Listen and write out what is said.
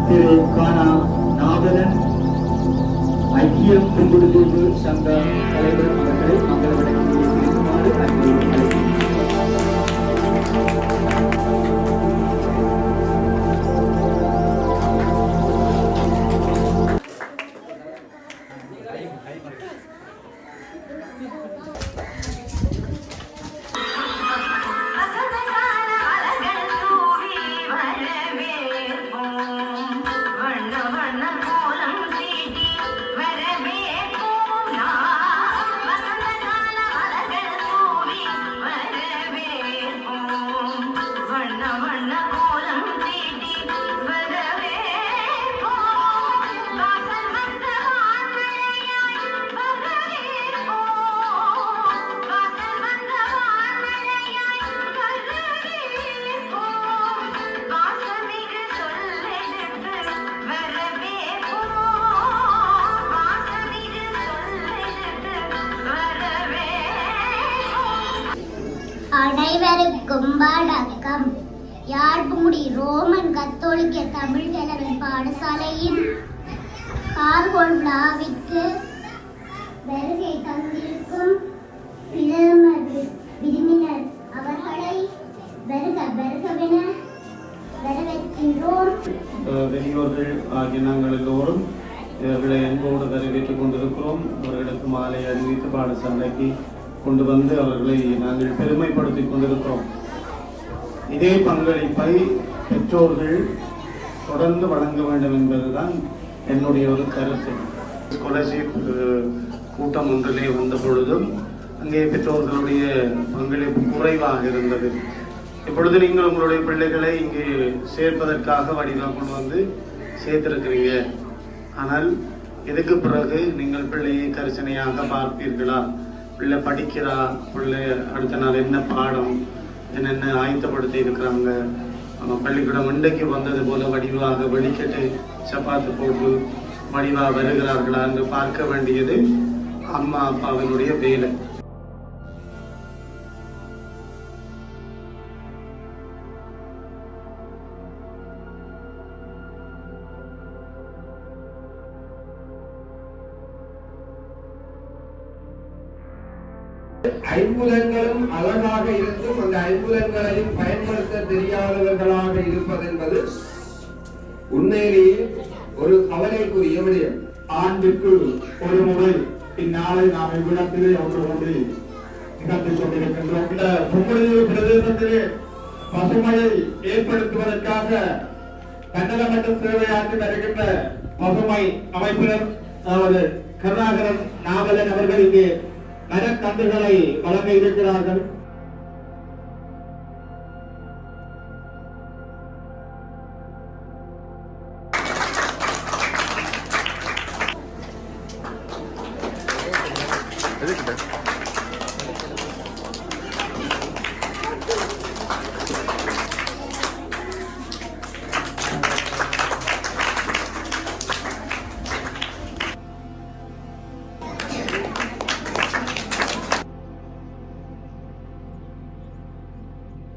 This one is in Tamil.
திரு கானா நாவலன் ஐக்கிய புங்குடுதீவு சங்க தலைவர் அவர்களை மங்கள வழக்கில் இருக்குமாறு அன்போடு அழைக்கின்றனர். அனைவருக்கும் வணக்கம். யாழ்ப்பாண ரோமன் கத்தோலிக்க தமிழ் கலவை பாடசாலையின் கார்கோள் விழாவிற்கு வருகை தந்திருக்கும் பிரதம விருந்தினர் அவர்களை வருக வருகவென வரவேற்கின்றோம். பெரியோர்கள் ஆகிய நாங்கள் எல்லோரும் இவர்களை அன்போடு வரவேற்றுக் கொண்டிருக்கிறோம். அவர்களுக்கு மாலை அறிவித்து பாடசாலைக்கு கொண்டு வந்து அவர்களை நாங்கள் பெருமைப்படுத்திக் கொண்டிருக்கிறோம். இதே பங்களிப்பை பெற்றோர்கள் தொடர்ந்து வழங்க வேண்டும் என்பதுதான் என்னுடைய ஒரு கருத்து. ஸ்காலர்ஷிப் கூட்டம் ஒன்றிலே வந்த பொழுதும் அங்கே பெற்றோர்களுடைய பங்களிப்பு குறைவாக இருந்தது. இப்பொழுது நீங்கள் உங்களுடைய பிள்ளைகளை இங்கே சேர்ப்பதற்காக வடிவாக கொண்டு வந்து சேர்த்திருக்கிறீங்க. ஆனால் இதுக்கு பிறகு நீங்கள் பிள்ளையை கரிசனையாக பார்ப்பீர்களா? பிள்ளை படிக்கிறா, பிள்ளை அடுத்த நாள் என்ன பாடம் என்னென்ன ஆயத்தப்படுத்தி இருக்கிறாங்க, பள்ளிக்கூடம் இன்றைக்கு வந்தது போல வடிவாக வெளிக்கட்டு சப்பாத்து போட்டு வடிவாக வருகிறார்களா என்று பார்க்க வேண்டியது அம்மா அப்பாவினுடைய வேலை. ஐம்புலன்களும் அழகாக இருந்தும் அந்த ஐம்புலன்களையும் பயன்படுத்த தெரியாதவர்களாக இருப்பது என்பது உண்மையிலேயே ஒரு கவலைக்குரிய விடயம். ஆண்டுக்கு ஒரு முறை இந்நாளை நாம் இவ்விடத்திலே ஒன்று கொண்டு நிகழ்த்திக் கொண்டிருக்கின்றோம். இந்த புங்குடுதீவு பிரதேசத்திலே பசுமையை ஏற்படுத்துவதற்காக கண்டனமற்ற சேவையாற்றி வருகின்ற பசுமை அமைப்பினர் அதாவது கருணாகரன் நாவலன் அவர்கள் இங்கே மரக்கன்றுகளை வழங்க இருக்கிறார்கள்.